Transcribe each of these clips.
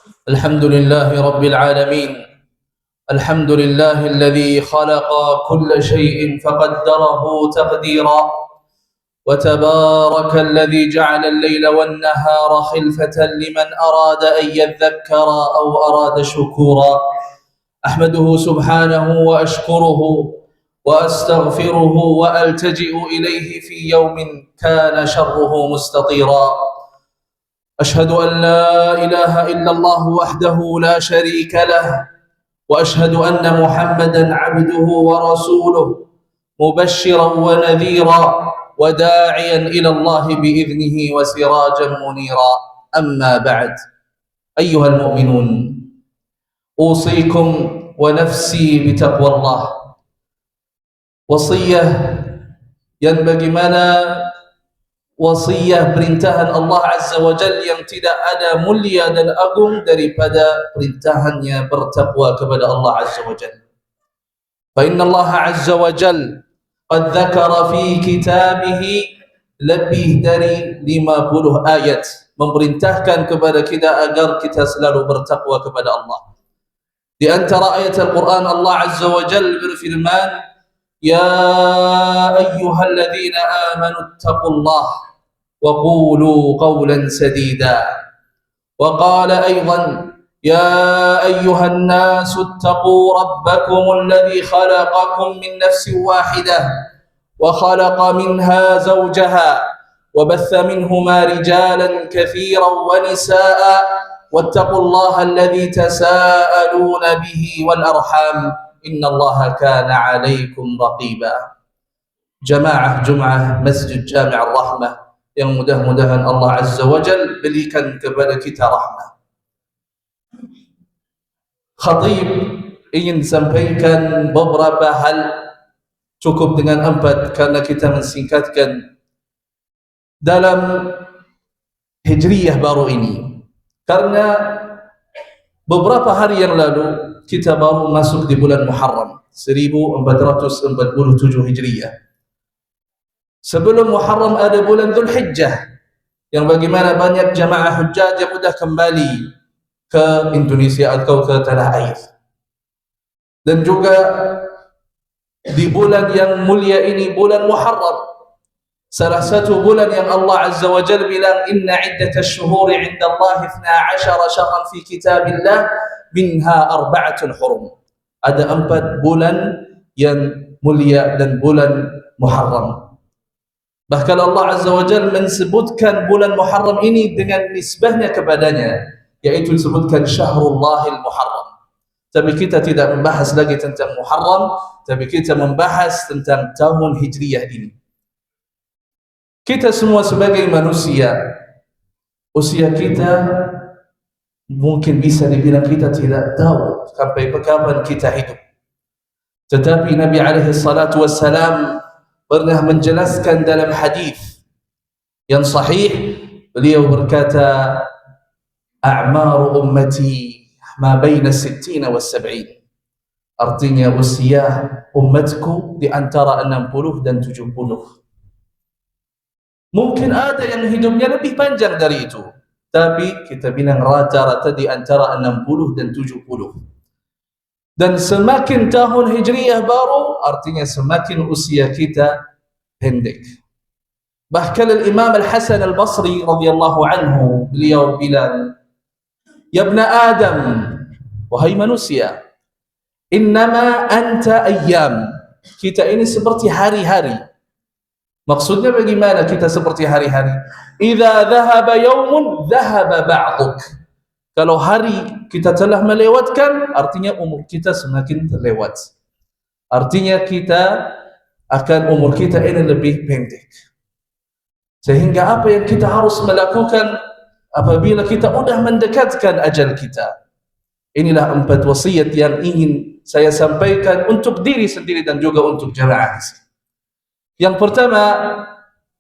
الحمد لله رب العالمين. الحمد لله الذي خلق كل شيء فقدره تقديرا، وتبارك الذي جعل الليل والنهار خلفة لمن أراد أن يذكر أو أراد شكورا. أحمده سبحانه وأشكره وأستغفره وألتجئ إليه في يوم كان شره مستطيرا. أشهد أن لا إله إلا الله وحده لا شريك له، وأشهد أن محمدا عبده ورسوله مبشرا ونذيرا وداعيا إلى الله بإذنه وسراجا منيرا. أما بعد، أيها المؤمنون، أوصيكم ونفسي بتقوى الله. Wasiyah yang bagaimana wasiyah perintahan Allah Azza wa Jalla yang tidak ada mulia dan agung daripada perintahannya bertakwa kepada Allah Azza wa Jalla. Fa inna Allah Azza wa Jalla qad dzakara fi kitabih lebih dari 50 ayat memerintahkan kepada kita agar kita selalu bertakwa kepada Allah. Di antara ayat Al-Quran, Allah Azza wa Jalla berfirman, Ya ayyuhalladzina amanu ittaqullaha وقولوا قولا سديدا. وقال أيضا يا أيها الناس اتقوا ربكم الذي خلقكم من نفس واحدة وخلق منها زوجها وبث منهما رجالا كثيرا ونساء واتقوا الله الذي تساءلون به والأرحام إن الله كان عليكم رقيبا. Jamaah Jum'ah Masjid Jami' Ar-Rahmah yang mudah-mudahan Allah Azza wa Jal berikan kepada kita rahmat. Khatib ingin sampaikan beberapa hal, cukup dengan 4 karena kita mensingkatkan dalam Hijriyah baru ini. Karena beberapa hari yang lalu kita baru masuk di bulan Muharram 1447 Hijriyah. Sebelum Muharram ada bulan Dzulhijjah, yang bagaimana banyak jamaah hujjaj yang sudah kembali ke Indonesia atau ke tanah air. Dan juga di bulan yang mulia ini, bulan Muharram, salah satu bulan yang Allah Azza wa Jalla bilang, Inna iddatash shuhuri 'inda Allah 12 syahran fi kitabillah minha 4 hurum. Ada 4 bulan yang mulia dan bulan Muharram. Bahkan Allah Azza wa Jalla mensebutkan bulan Muharram ini dengan nisbahnya kepadanya, yaitu disebutkan Syahrullahil Muharram. Tapi kita tidak membahas lagi tentang Muharram, tapi kita membahas tentang tahun Hijriyah ini. Kita semua sebagai manusia, usia kita mungkin bisa dibilang kita tidak tahu sampai kapan kita hidup. Tetapi Nabi alaihi salatu wassalam pernah menjelaskan dalam hadis yang sahih, beliau berkata, a'maru ummati ma baina 60 wa 70. Artinya usia umatku di antara 60 dan 70. Mungkin ada yang hidupnya lebih panjang dari itu, tapi kita bilang rata-rata di antara 60 dan 70. Dan semakin tahun Hijriyah baru, artinya semakin usia kita pendek. Bahkan Imam Al-Hasan Al-Basri radhiyallahu anhu, beliau bilang, Ya ibn Adam, wahai manusia, innama anta ayyam. Kita ini seperti hari-hari. Maksudnya bagaimana kita seperti hari-hari? Idza dhahaba yawmun dhahaba ba'duk. Kalau hari kita telah melewatkan, artinya umur kita semakin terlewat. Artinya kita akan umur kita ini lebih pendek. Sehingga apa yang kita harus melakukan apabila kita sudah mendekatkan ajal kita? Inilah 4 wasiat yang ingin saya sampaikan untuk diri sendiri dan juga untuk jamaah. Yang pertama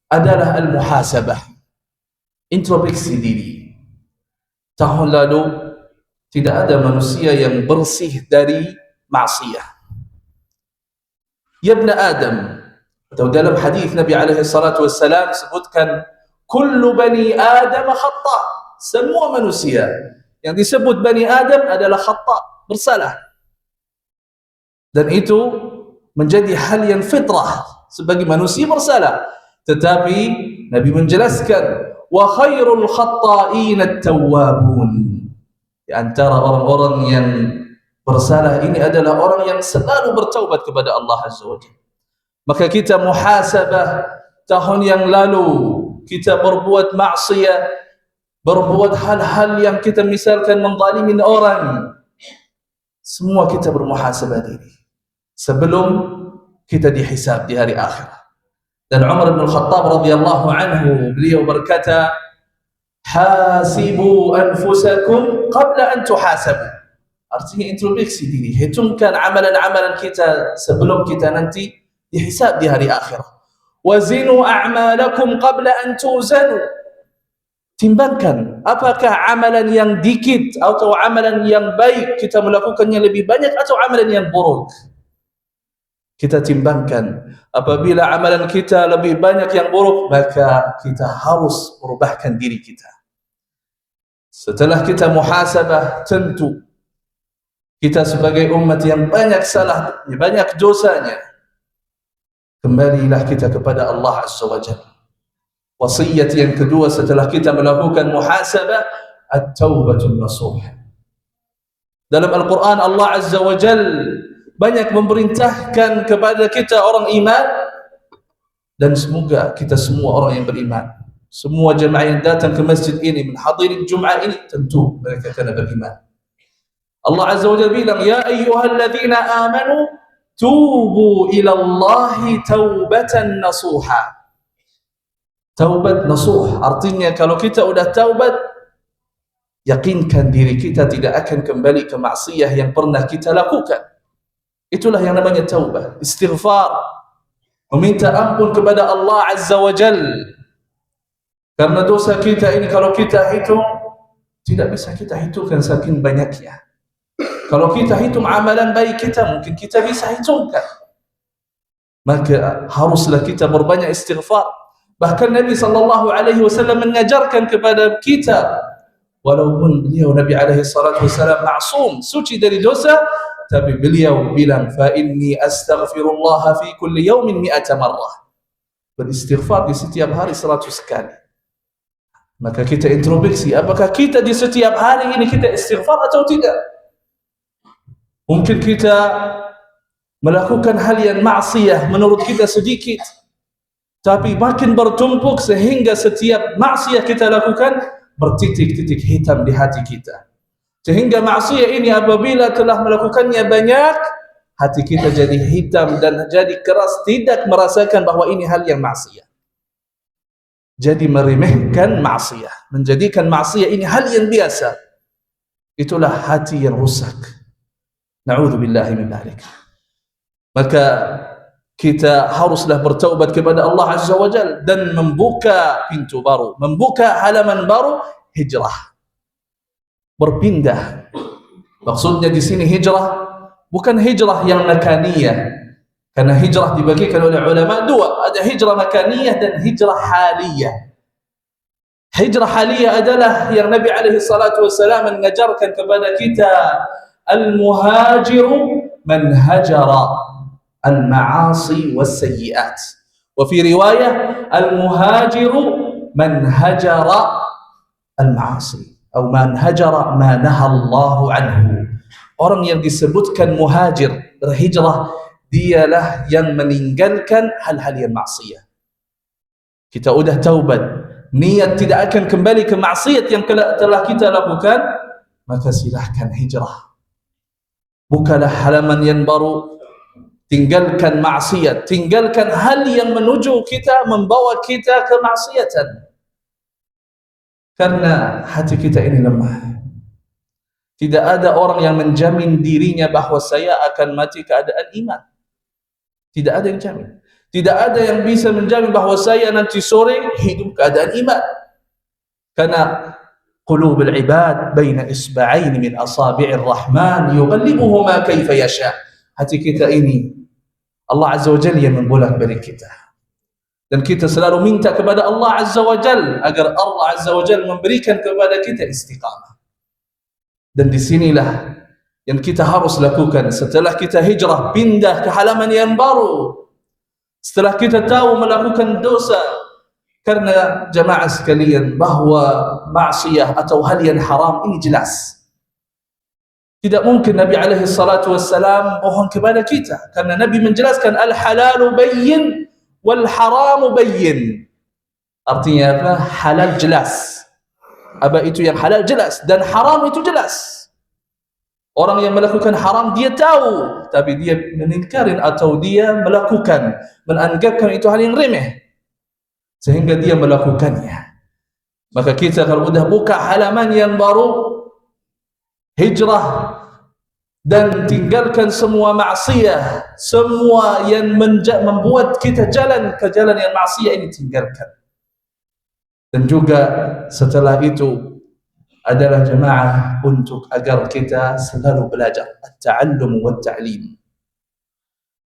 adalah al-muhasabah, introspeksi diri. Tahun lalu tidak ada manusia yang bersih dari maksiat. Ya ibn Adam, atau dalam hadis Nabi alaihi salatu wassalam sebutkan, kullu bani Adam khata. Semua manusia Yang disebut Bani Adam adalah khata', bersalah. Dan itu menjadi hal yang fitrah sebagai manusia bersalah. Tetapi Nabi menjelaskan, wa khairul khatta'in at-tawwabun. Di antara orang-orang yang bersalah ini adalah orang yang selalu bertaubat kepada Allah Azza wa Jalla. Maka kita muhasabah tahun yang lalu, kita berbuat maksiat, berbuat hal-hal yang kita misalkan menzalimin orang. Semua kita bermuhasabah diri sebelum kita dihisab di hari akhir. Dan Umar bin Khattab radhiyallahu anhu, beliau berkata, hasibu anfusakum qabla an tuhasabu. Artinya introspeksi diri, hitungkan amalan-amalan kita sebelum kita nanti dihisab di hari akhir. Wazinu a'malakum qabla an tuzanu. Timbangkan apakah amalan yang dikit atau amalan yang baik kita melakukannya lebih banyak atau amalan yang buruk. Kita timbangkan, apabila amalan kita lebih banyak yang buruk, maka kita harus merubahkan diri kita. Setelah kita muhasabah, tentu kita sebagai umat yang banyak salahnya, banyak dosanya, kembalilah kita kepada Allah Azza wa Jalla. Wasiat yang kedua setelah kita melakukan muhasabah, at-taubatun nasuh. Dalam Al-Quran Allah Azza wa Jalla banyak memerintahkan kepada kita orang iman, dan semoga kita semua orang yang beriman, semua jemaah yang datang ke masjid ini, menghadiri Jum'ah ini, tentu mereka kena beriman. Allah Azza wa Jalla bilang, ya ayyuhalladzina amanu tubu ila Allahi taubatan nasuha. Taubat nasuh artinya kalau kita sudah taubat, yakinkan diri kita tidak akan kembali ke maksiat yang pernah kita lakukan. Itulah yang namanya taubat, istighfar, meminta ampun kepada Allah Azza wa Jal. Karena dosa kita ini kalau kita hitung, tidak bisa kita hitungkan saking banyaknya. Kalau kita hitung amalan baik kita, mungkin kita bisa hitungkan. Maka haruslah kita berbanyak istighfar. Bahkan Nabi SAW mengajarkan kepada kita, walaupun beliau Nabi SAW ma'sum, suci dari dosa, tapi beliau bilang, fa inni astaghfirullah fi kulli yawmin 100 marrah. Beristighfar di setiap hari 100 kali. Maka kita introspeksi, apakah kita di setiap hari ini kita istighfar atau tidak? Mungkin kita melakukan hal yang maksiat menurut kita sedikit, tapi makin bertumpuk sehingga setiap maksiat kita lakukan bertitik-titik hitam di hati kita. Sehingga maksiat ini apabila telah melakukannya banyak, hati kita jadi hitam dan jadi keras, tidak merasakan bahwa ini hal yang maksiat. Jadi meremehkan maksiat, menjadikan maksiat ini hal yang biasa. Itulah hati yang rusak. Na'udzubillahi min dzalik. Maka kita haruslah bertaubat kepada Allah Azza wa Jalla dan membuka pintu baru, membuka halaman baru, hijrah. Berpindah. Maksudnya di sini hijrah bukan hijrah yang makaniyah. Karena hijrah dibagikan oleh ulama dua, ada hijrah makaniyah dan hijrah haliyah. Hijrah haliyah adalah yang Nabi alaihi salatu wasallam mengajarkan kepada kita, al-muhajiru man hajara al-ma'asi was-sayyi'at. Wa fi riwayah al-muhajiru man hajara al-ma'asi atau man hajara ma nahallahu anhu. Orang yang disebutkan muhajir, berhijrah, dialah yang meninggalkan hal-hal yang maksiat. Kita sudah taubat, niat tidak akan kembali ke maksiat yang telah kita lakukan, maka silahkan hijrah. Bukalah halaman yang baru, tinggalkan maksiat, tinggalkan hal yang menuju kita, membawa kita ke maksiatan. Karena hati kita ini lemah. Tidak ada orang yang menjamin dirinya bahwa saya akan mati keadaan iman. Tidak ada yang jamin. Tidak ada yang bisa menjamin bahwa saya nanti sore hidup keadaan iman. Karena qulubul ibad baina isba'ain min asabi'ir rahman yuqallibuhuma kaifa yasha. Hati kita ini Allah Azza wa Jalla yang membolak-balik kita. Dan kita selalu minta kepada Allah Azza wa Jalla agar Allah Azza wa Jalla memberikan kepada kita istiqamah. Dan disinilah yang kita harus lakukan setelah kita hijrah pindah ke halaman yang baru, setelah kita tahu melakukan dosa. Karena jamaah sekalian, bahwa maksiyah atau hal yang haram ini jelas. Tidak mungkin Nabi alaihi salatu wassalam bohong kepada kita, karena Nabi menjelaskan al-halalu bayyin wal haramu bayyin. Artinya apa? Halal jelas. Apa itu yang halal jelas, dan haram itu jelas. Orang yang melakukan haram dia tahu, tapi dia mengingkari atau dia melakukan, menganggapkan itu hal yang remeh, sehingga dia melakukannya. Maka kita kalau sudah buka halaman yang baru, hijrah, dan tinggalkan semua maksiyah, semua yang membuat kita jalan ke jalan yang maksiyah ini tinggalkan. Dan juga setelah itu adalah jemaah untuk agar kita selalu belajar at-ta'allum wa at-ta'lim.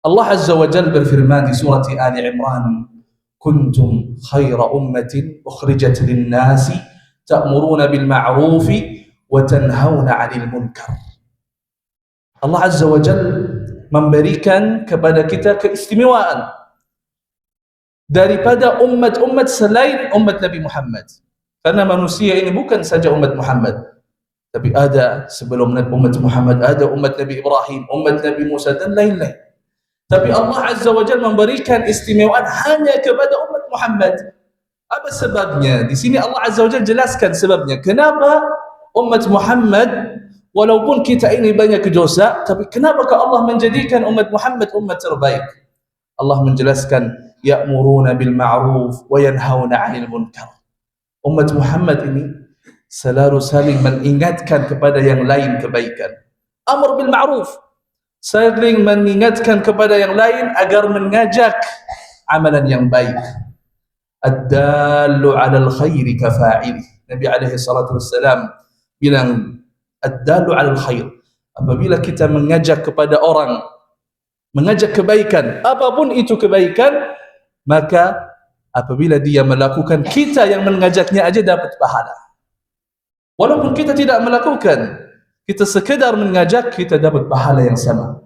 Allah Azza wa Jalla berfirman di surah Ali Imran, kuntum khaira ummatin ukhrijat lin-nasi ta'muruna bil ma'rufi wa tanhauna 'anil munkar. Allah Azza wa Jalla memberikan kepada kita keistimewaan daripada umat-umat selain umat Nabi Muhammad. Karena manusia ini bukan saja umat Muhammad, tapi ada sebelum umat Muhammad, ada umat Nabi Ibrahim, umat Nabi Musa dan lain-lain. Tapi Allah Azza wa Jalla memberikan istimewaan hanya kepada umat Muhammad. Apa sebabnya? Di sini Allah Azza wa Jalla jelaskan sebabnya. Kenapa umat Muhammad, walaupun kita ini banyak dosa, tapi kenapakah Allah menjadikan umat Muhammad umat terbaik? Allah menjelaskan, ya'muruna bil ma'ruf wa yanhauna 'anil munkar. Umat Muhammad ini selalu saling mengingatkan kepada yang lain kebaikan. Amr bil ma'ruf, saling mengingatkan kepada yang lain agar mengajak amalan yang baik. Ad-dallu 'alal khairi kafa'ili. Nabi alaihi salatu wassalam bilang ad-dallu 'alal khair. Apabila kita mengajak kepada orang, mengajak kebaikan, apapun itu kebaikan, maka apabila dia melakukan, kita yang mengajaknya aja dapat pahala. Walaupun kita tidak melakukan, kita sekedar mengajak, kita dapat pahala yang sama.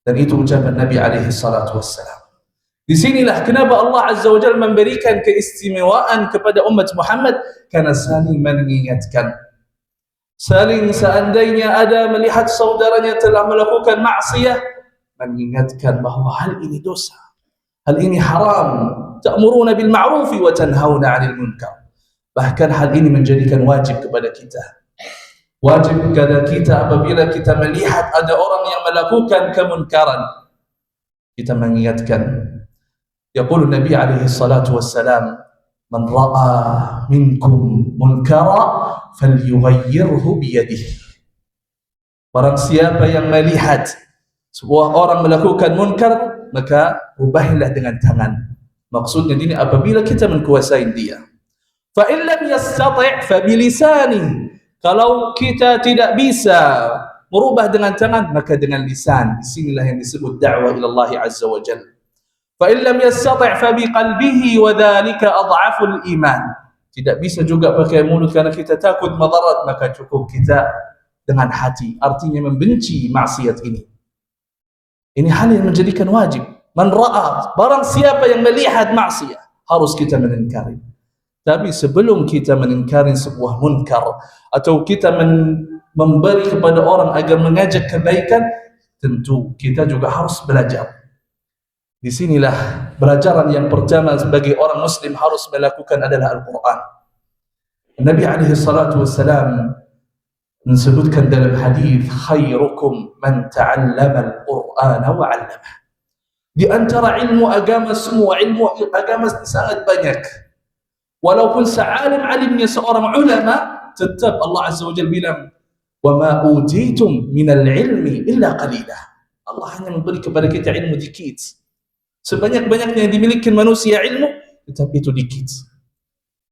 Dan itu ucapan Nabi alaihi salatu wassalam. Disinilah kenapa Allah Azza wa Jalla memberikan keistimewaan kepada umat Muhammad, karena saling mengingatkan. Saling, seandainya ada melihat saudaranya telah melakukan maksiyah, mengingatkan bahwa hal ini dosa, hal ini haram. Ta'muruna bil ma'rufi wa tanhauna 'anil munkar. Bahkan hal ini menjadikan wajib kepada kita. Wajib kepada kita apabila kita melihat ada orang yang melakukan kemunkaran, kita mengingatkan. Yaqulu Nabi alaihi salatu wassalam, man ra'a minkum munkara falyughayyirhu biyadihi. Barang siapa yang melihat sebuah orang melakukan munkar, maka ubahilah dengan tangan. Maksudnya ini apabila kita menguasai dia. Fa in lam yastati' fa bilisani. Kalau kita tidak bisa merubah dengan tangan, maka dengan lisan. Disinilah yang disebut da'wah ila Allah Azza wa Jalla. Fa in lam yastati' fa biqalbihi wa dhalika adhaful iman. Tidak bisa juga pakai mulut karena kita takut madarat, maka cukup kita dengan hati. Artinya membenci maksiat ini. Ini hal yang menjadikan wajib. Man ra'a, barang siapa yang melihat maksiat, harus kita mengingkari. Tapi sebelum kita mengingkari sebuah munkar, atau kita memberi kepada orang agar mengajak kebaikan, tentu kita juga harus belajar. Disinilah pelajaran yang pertama sebagai orang muslim harus melakukan adalah Al-Quran. Nabi alaihi salatu wassalam disebutkan dalam hadis, khairukum man ta'allama al-Qur'ana wa 'allamah. Di antara ilmu agama, semua ilmu agama sangat banyak. Walaupun sealim-alimnya seorang ulama, tetap Allah Azza wa Jalla bilang, wa ma utitum minal ilmi illa qalilah. Allah hanya memberi kepada kita ilmu dikit. Sebanyak-banyaknya yang dimiliki manusia ilmu, tetapi itu dikit.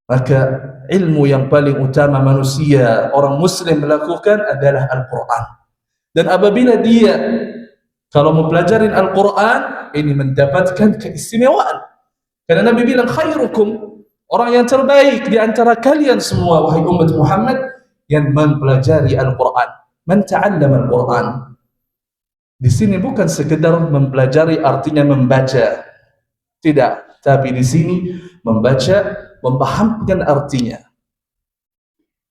Maka ilmu yang paling utama manusia, orang muslim melakukan adalah Al-Quran. Dan apabila dia kalau mempelajari Al-Quran, ini mendapatkan keistimewaan. Karena Nabi bilang, khairukum, orang yang terbaik di antara kalian semua, wahai umat Muhammad, yang mempelajari Al-Quran. Man ta'allama Al-Quran. Di sini bukan sekedar mempelajari artinya membaca, tidak, tapi di sini membaca, memahamkan artinya,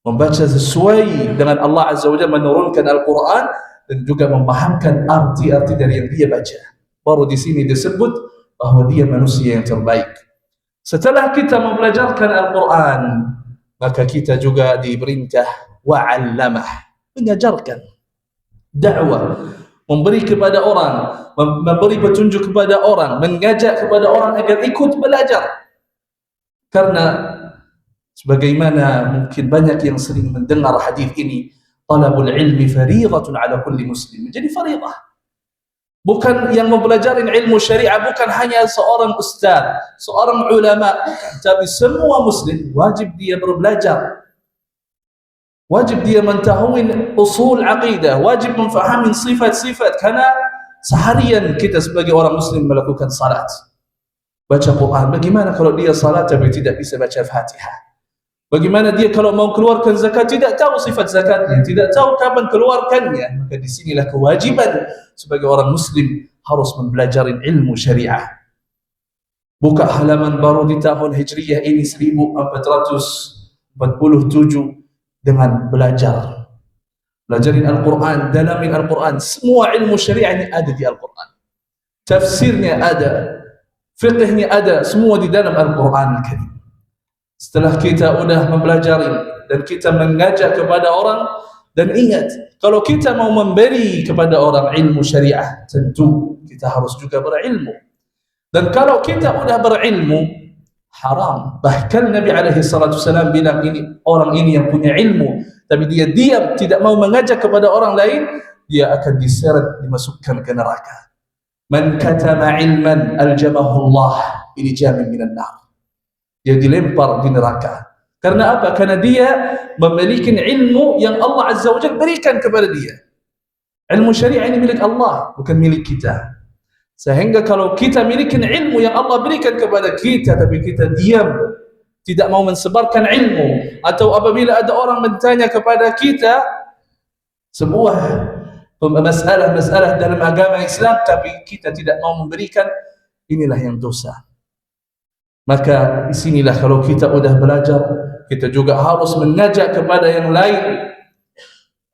membaca sesuai dengan Allah Azza wa Jalla menurunkan Al-Quran, dan juga memahamkan arti-arti dari yang dia baca. Baru di sini disebut bahwa dia manusia yang terbaik. Setelah kita mempelajarkan Al-Quran, maka kita juga diperintah wa'allamah, mengajarkan, dakwah, memberi kepada orang, memberi petunjuk kepada orang, mengajak kepada orang agar ikut belajar. Karena sebagaimana mungkin banyak yang sering mendengar hadis ini, talabul ilmi fariidatun ala kulli muslim, menjadi fariidah. Bukan yang mempelajari ilmu syariah bukan hanya seorang ustaz, seorang ulama, tapi semua muslim wajib dia berbelajar. Wajib dia mengetahui usul aqidah, wajib memfahami sifat-sifat, karena seharian kita sebagai orang muslim melakukan salat, baca Quran. Bagaimana kalau dia salat tapi tidak bisa baca Fatihah? Bagaimana dia kalau mau keluarkan zakat tidak tahu sifat zakatnya, tidak tahu kapan keluarkannya? Maka disinilah kewajiban sebagai orang muslim harus mempelajari ilmu syariah. Buka halaman baru di tahun Hijriyah ini 1447 dengan belajar. Belajarin Al-Quran, dalamin Al-Quran. Semua ilmu syariah ini ada di Al-Quran. Tafsirnya ada, fiqhnya ada, semua di dalam Al-Quran Al-Karim. Setelah kita sudah mempelajari dan kita mengajak kepada orang, dan ingat, kalau kita mau memberi kepada orang ilmu syariah, tentu kita harus juga berilmu. Dan kalau kita sudah berilmu, haram. Bahkan Nabi SAW bilang, ini orang ini yang punya ilmu, tapi dia diam, tidak mau mengajak kepada orang lain, dia akan diseret, dimasukkan ke neraka. Man katama ilman aljamahu Allah ini jamin minan nar. Dia dilempar di neraka. Karena apa? Karena dia memiliki ilmu yang Allah Azza wa Jalla berikan kepada dia. Ilmu syariah ini milik Allah, bukan milik kita. Sehingga kalau kita miliki ilmu yang Allah berikan kepada kita, tapi kita diam, tidak mau mensebarkan ilmu, atau apabila ada orang bertanya kepada kita sebuah masalah dalam agama Islam, tapi kita tidak mau memberikan, inilah yang dosa. Maka disinilah kalau kita sudah belajar, kita juga harus mengajak kepada yang lain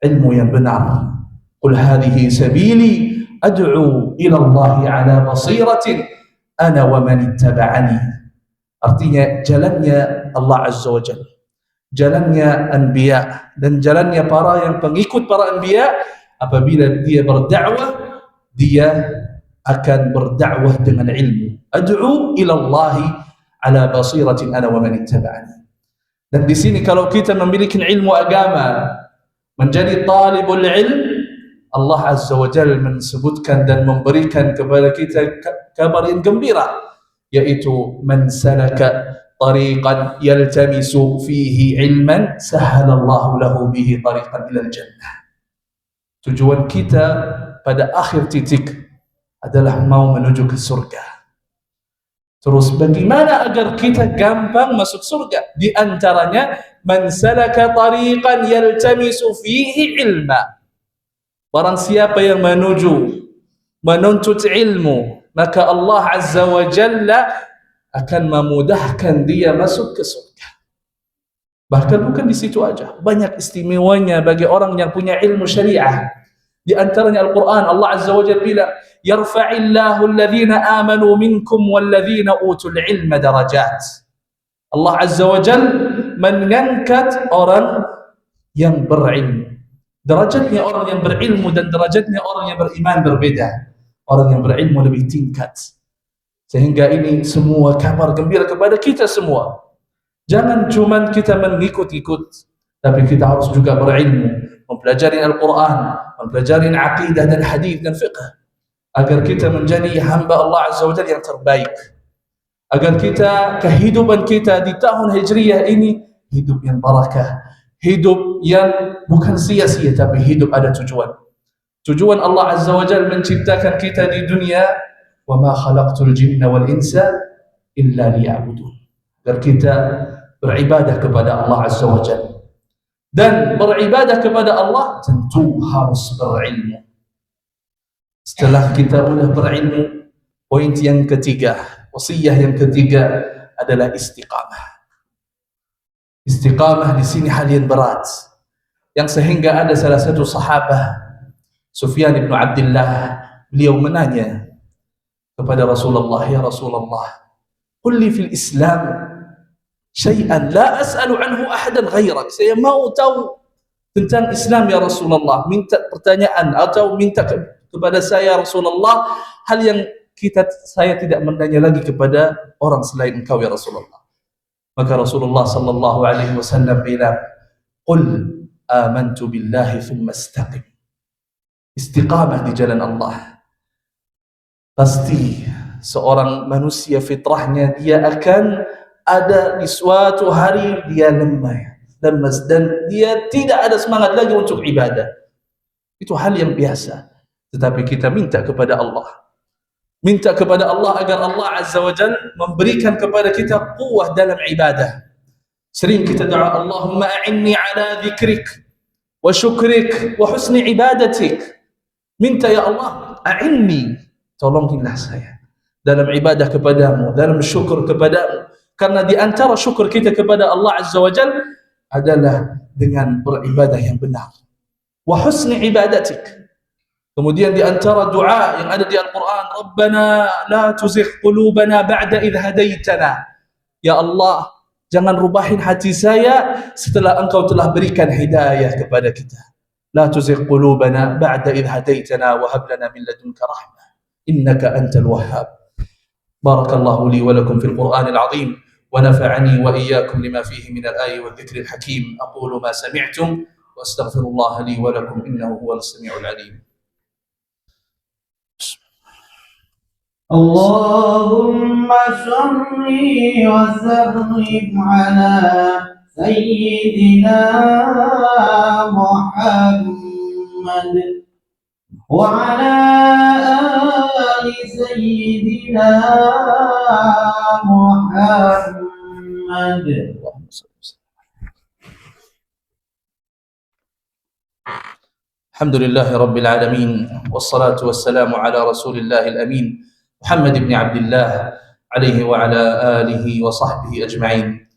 ilmu yang benar. Qul hadhihi sabili ad'u ila Allah ala basiratin ana wa man ittaba'ani. Artinya jalannya Allah Azza wa Jalla, jalannya anbiya, dan jalannya para yang pengikut para anbiya. Apabila dia berdakwah, dia akan berdakwah dengan ilmu. Ad'u ila Allah ala basiratin ana wa man ittaba'ani. Dan di sini kalau kita memiliki ilmu agama, menjadi talibul ilm, Allah Azza wa Jalla menyebutkan dan memberikan kepada kita kabar yang gembira, yaitu man salaka tariqan yaltamisu fihi ilman sahhalallahu lahu bihi tariqan ila al-jannah. Tujuan kita pada akhir titik adalah mau menuju ke surga. Terus bagaimana agar kita gampang masuk surga? Di antaranya man salaka tariqan yaltamisu fihi ilma. Barang siapa yang menuntut ilmu, maka Allah Azza wa Jalla akan memudahkan dia masuk ke surga. Bahkan bukan di situ aja, banyak istimewanya bagi orang yang punya ilmu syariah. Di antaranya Al-Quran, Allah Azza wa Jalla bilang, yarfa'illahu alladhina amanu minkum walladhina utul ilma darajat. Allah Azza wa Jalla mengangkat orang yang berilmu. Derajatnya orang yang berilmu dan derajatnya orang yang beriman berbeda. Orang yang berilmu lebih tingkat. Sehingga ini semua kabar gembira kepada kita semua. Jangan cuma kita mengikut-ikut, tapi kita harus juga berilmu, mempelajari Al-Quran, mempelajari aqidah dan hadis dan fiqh, agar kita menjadi hamba Allah Azza wa Jalla yang terbaik. Agar kita, kehidupan kita di tahun Hijriyah ini hidup yang barakah, hidup yang bukan sia-sia, tapi hidup ada tujuan. Tujuan Allah Azza wa Jalla menciptakan kita di dunia, wa ma khalaqtul jinna wal insa illa liya'budun, agar kita beribadah kepada Allah Azza wa Jalla. Dan beribadah kepada Allah tentu harus berilmu. Setelah kita sudah berilmu, poin yang ketiga, wasiyah yang ketiga adalah istiqamah. Istiqamah di sini hal yang berat, yang sehingga ada salah satu sahabat, Sufyan bin Abdullah, beliau menanya kepada Rasulullah, ya Rasulullah, qul li fil Islam syai'an la as'alu anhu ahadan ghairak. Saya mau tahu tentang Islam ya Rasulullah, minta pertanyaan atau minta kepada saya Rasulullah hal yang saya tidak menanya lagi kepada orang selain engkau ya Rasulullah. Maka Rasulullah sallallahu alaihi wasallam bilang, qul amantu billahi thumma istaqim. Istiqamah di jalan Allah. Pasti seorang manusia fitrahnya dia akan ada di suatu hari dia lemas dan dia tidak ada semangat lagi untuk ibadah. Itu hal yang biasa. Tetapi kita minta kepada Allah. Minta kepada Allah agar Allah Azza wa Jal memberikan kepada kita kuah dalam ibadah. Sering kita doa, Allahumma a'inni ala dhikrik wa syukrik wa husni ibadatik. Minta ya Allah, a'inni, tolongilah saya dalam ibadah kepadamu, dalam syukur kepadamu. Karena di antara syukur kita kepada Allah Azza wa Jal adalah dengan beribadah yang benar. Wa husni ibadatik. Kemudian di antara doa yang ada di Al-Quran, Rabbana la tuzigh qulubana ba'da idh hadaitana. Ya Allah, jangan rubahin hati saya setelah engkau telah berikan hidayah kepada kita. La tuzigh qulubana ba'da idh hadaitana wa hab lana min ladunka rahmah innaka antal wahhab. Barakallahu li wa lakum fil Qur'anil azim wa nafa'ani wa iyyakum lima fihi min al-ayati wal dhikril hakim. Aqulu ma sami'tum wa astaghfirullah li wa lakum innahu huwal sami'ul alim. اللهم صل وسلم على سيدنا محمد وعلى آل سيدنا محمد. الحمد لله رب العالمين والصلاة والسلام على رسول الله الأمين محمد بن عبد الله عليه وعلى آله وصحبه أجمعين.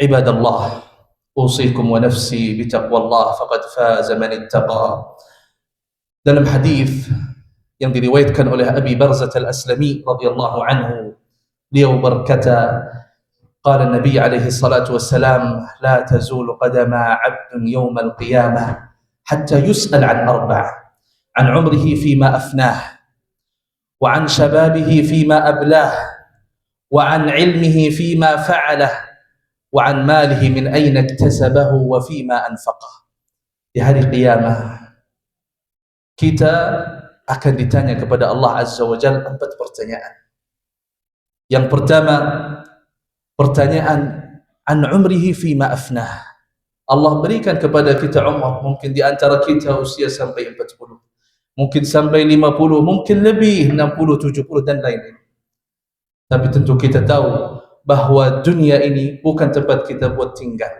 عباد الله، أوصيكم ونفسي بتقوى الله فقد فاز من اتقى. Dalam hadis yang diriwayatkan oleh Abi Barzah Al-Aslami radhiyallahu anhu, beliau berkata, qala Nabi alaihi salatu wassalam, la tazulu qadama 'abdin yawm al-qiyamah hatta yus'al 'an arba', 'an 'umrihi fima afnah, وعن شبابه فيما أبلاه وعن علمه فيما فعله وعن ماله من أين اكتسبه وفيما أنفقه. Di hari qiyamah kita akan ditanya kepada Allah Azza wa Jalla 4 pertanyaan. Yang pertama, pertanyaan an umrihi fima afnah. Allah berikan kepada kita umur, mungkin di antara kita usia sampai 40, mungkin sampai 50, mungkin lebih 60, 70 dan lain-lain. Tapi tentu kita tahu bahawa dunia ini bukan tempat kita buat tinggal,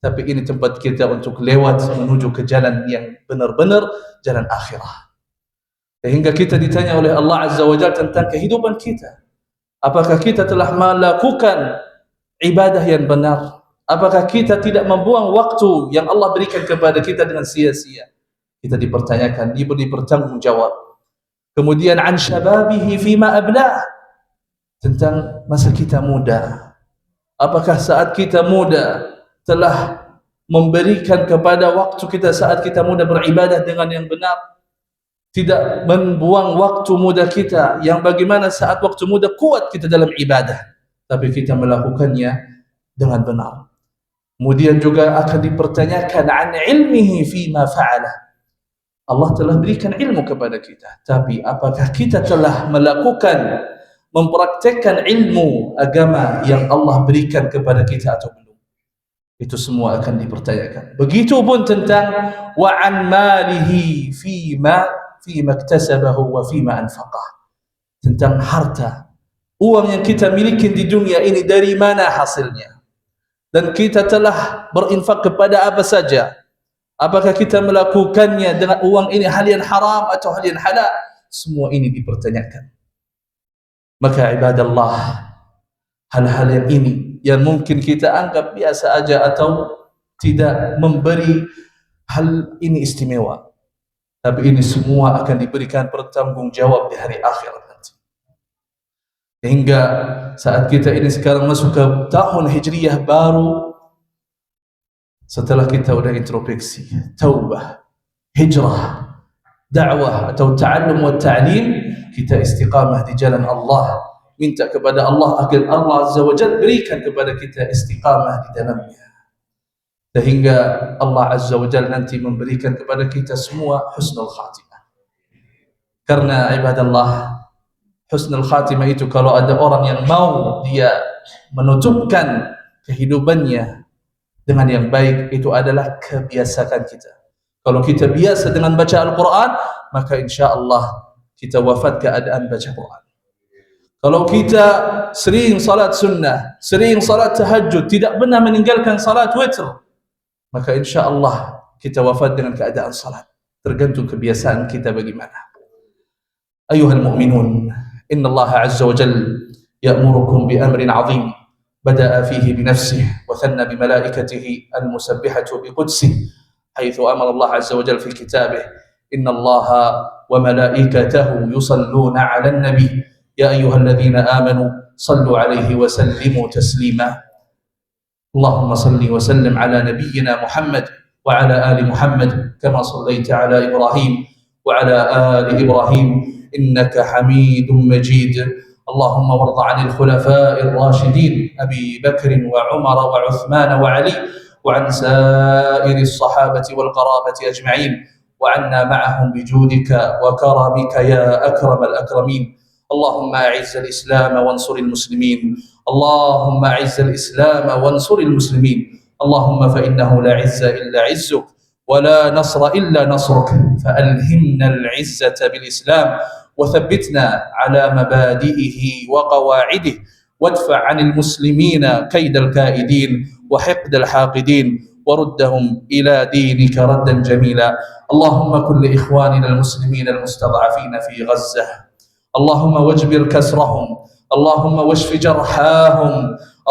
tapi ini tempat kita untuk lewat menuju ke jalan yang benar-benar jalan akhirah. Sehingga kita ditanya oleh Allah Azza wa Jalla tentang kehidupan kita. Apakah kita telah melakukan ibadah yang benar? Apakah kita tidak membuang waktu yang Allah berikan kepada kita dengan sia-sia? Kita dipertanyakan, diberi bertanggungjawab. Kemudian an syababihi fima ablah, tentang masa kita muda. Apakah saat kita muda telah memberikan kepada waktu kita saat kita muda beribadah dengan yang benar? Tidak membuang waktu muda kita yang bagaimana saat waktu muda kuat kita dalam ibadah, tapi kita melakukannya dengan benar. Kemudian juga akan dipertanyakan an ilmihi fima fa'alah. Allah telah berikan ilmu kepada kita, tapi apakah kita telah melakukan, mempraktekkan ilmu agama yang Allah berikan kepada kita atau belum? Itu semua akan dipertanyakan. Begitupun tentang wa an malihi fima iktasabahu wa fima anfaqah. Tentang harta, uang yang kita miliki di dunia ini dari mana hasilnya? dan kita telah berinfak kepada apa saja, apakah kita melakukannya dengan uang ini hal yang haram atau hal yang halal, semua ini dipertanyakan. Maka ibadallah, hal-hal yang ini yang mungkin kita anggap biasa aja atau tidak memberi hal ini istimewa, tapi ini semua akan diberikan pertanggungjawab di hari akhirat nanti. Hingga saat kita ini sekarang masuk ke tahun hijriyah baru, setelah kita udah introspeksi, taubah, hijrah, dakwah atau ta'allum wa ta'lim, kita istiqamah di jalan Allah, minta kepada Allah agar Allah Azza wa Jalla berikan kepada kita istiqamah di dalamnya, sehingga Allah Azza wa Jalla nanti memberikan kepada kita semua husnul khatimah. Karena ibadallah, husnul khatimah itu kalau ada orang yang mau dia menutupkan kehidupannya dengan yang baik, itu adalah kebiasaan kita. Kalau kita biasa dengan baca Al-Quran, maka insya Allah kita wafat keadaan baca Quran. Kalau kita sering salat sunnah, sering salat tahajud, tidak pernah meninggalkan salat witr, maka insya Allah kita wafat dengan keadaan salat. Tergantung kebiasaan kita bagaimana. Ayuhal mu'minun, inna Allah Azza wa Jalla ya'murukum bi amrin 'azim بدأ فيه بنفسه وثنى بملائكته المسبحة بقدسه، حيث أمر الله عز وجل في كتابه: إن الله وملائكته يصلون على النبي يا أيها الذين آمنوا صلوا عليه وسلموا تسليما. اللهم صل وسلم على نبينا محمد وعلى آل محمد كما صليت على إبراهيم وعلى آل إبراهيم إنك حميد مجيد. اللهم وارض عن الخلفاء الراشدين أبي بكر وعمر وعثمان وعلي وعن سائر الصحابة والقرابة أجمعين، وعنا معهم بجودك وكرمك يا أكرم الأكرمين. اللهم أعز الإسلام وانصر المسلمين، اللهم أعز الإسلام وانصر المسلمين. اللهم فإنه لا عز إلا عزك ولا نصر إلا نصرك، فألهمنا العزة بالإسلام وثبتنا على مبادئه وقواعده، وادفع عن المسلمين كيد الكائدين وحقد الحاقدين، وردهم إلى دينك ردا جميلا. اللهم كن لإخواننا المسلمين المستضعفين في غزة، اللهم واجبر كسرهم، اللهم واشف جرحاهم،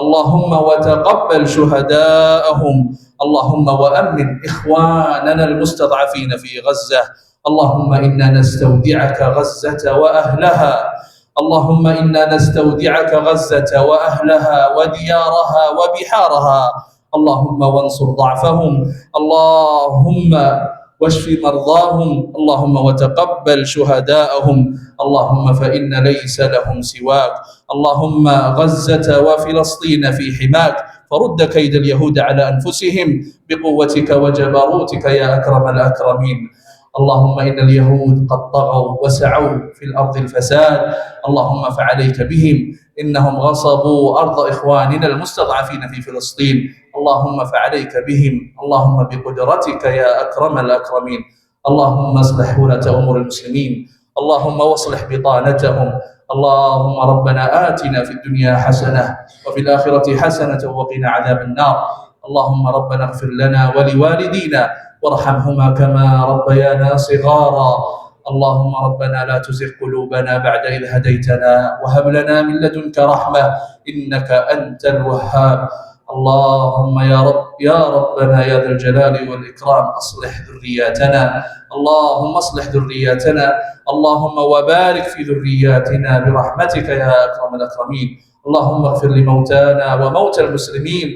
اللهم وتقبل شهداءهم، اللهم وأمن إخواننا المستضعفين في غزة. اللهم إنا نستودعك غزة وأهلها، اللهم إنا نستودعك غزة وأهلها وديارها وبحارها، اللهم وانصر ضعفهم، اللهم واشف مرضاهم، اللهم وتقبل شهداءهم، اللهم فإن ليس لهم سواك، اللهم غزة وفلسطين في حماك، فرد كيد اليهود على أنفسهم بقوتك وجبروتك يا أكرم الأكرمين. اللهم إن اليهود قد طغوا وسعوا في الأرض الفساد، اللهم فعليك بهم، إنهم غصبوا أرض إخواننا المستضعفين في فلسطين، اللهم فعليك بهم، اللهم بقدرتك يا أكرم الأكرمين. اللهم اصلح ولاة أمور المسلمين، اللهم واصلح بطانتهم، اللهم ربنا آتنا في الدنيا حسنة وفي الآخرة حسنة وقنا عذاب النار. اللهم ربنا اغفر لنا ولوالدينا وارحمهما كما ربيانا صغارا. اللهم ربنا لا تزغ قلوبنا بعد إذ هديتنا وهب لنا من لدنك رحمة إنك أنت الوهاب. اللهم يا ربنا يا ذا الجلال والإكرام أصلح ذرياتنا، اللهم اصلح ذرياتنا، اللهم وبارك في ذرياتنا برحمتك يا أكرم الأكرمين. اللهم اغفر لموتانا وموتى المسلمين،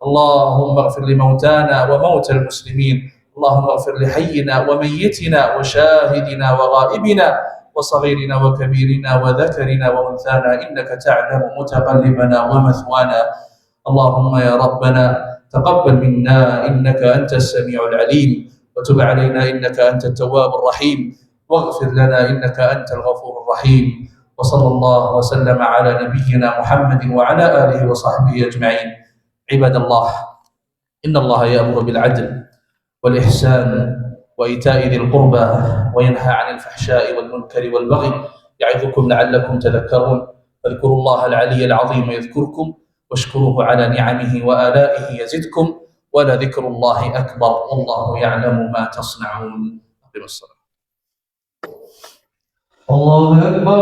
اللهم اغفر لموتانا وموتى المسلمين، اللهم اغفر لحينا وميتنا وشاهدنا وغائبنا وصغيرنا وكبيرنا وذكرنا وأنثانا، إنك تعلم متقلبنا ومثوانا. اللهم يا ربنا تقبل منا إنك أنت السميع العليم، وتب علينا إنك أنت التواب الرحيم، واغفر لنا إنك أنت الغفور الرحيم. وصلى الله وسلم على نبينا محمد وعلى آله وصحبه أجمعين. عباد الله، إن الله يأمر بالعدل والإحسان وإيتاء ذي القربى وينهى عن الفحشاء والمنكر والبغي، يعظكم لعلكم تذكرون. فاذكروا الله العلي العظيم يذكركم، واشكروه على نعمه وآلائه يزدكم ولذكر الله أكبر والله يعلم ما تصنعون. أقم الصلاة. الله أكبر.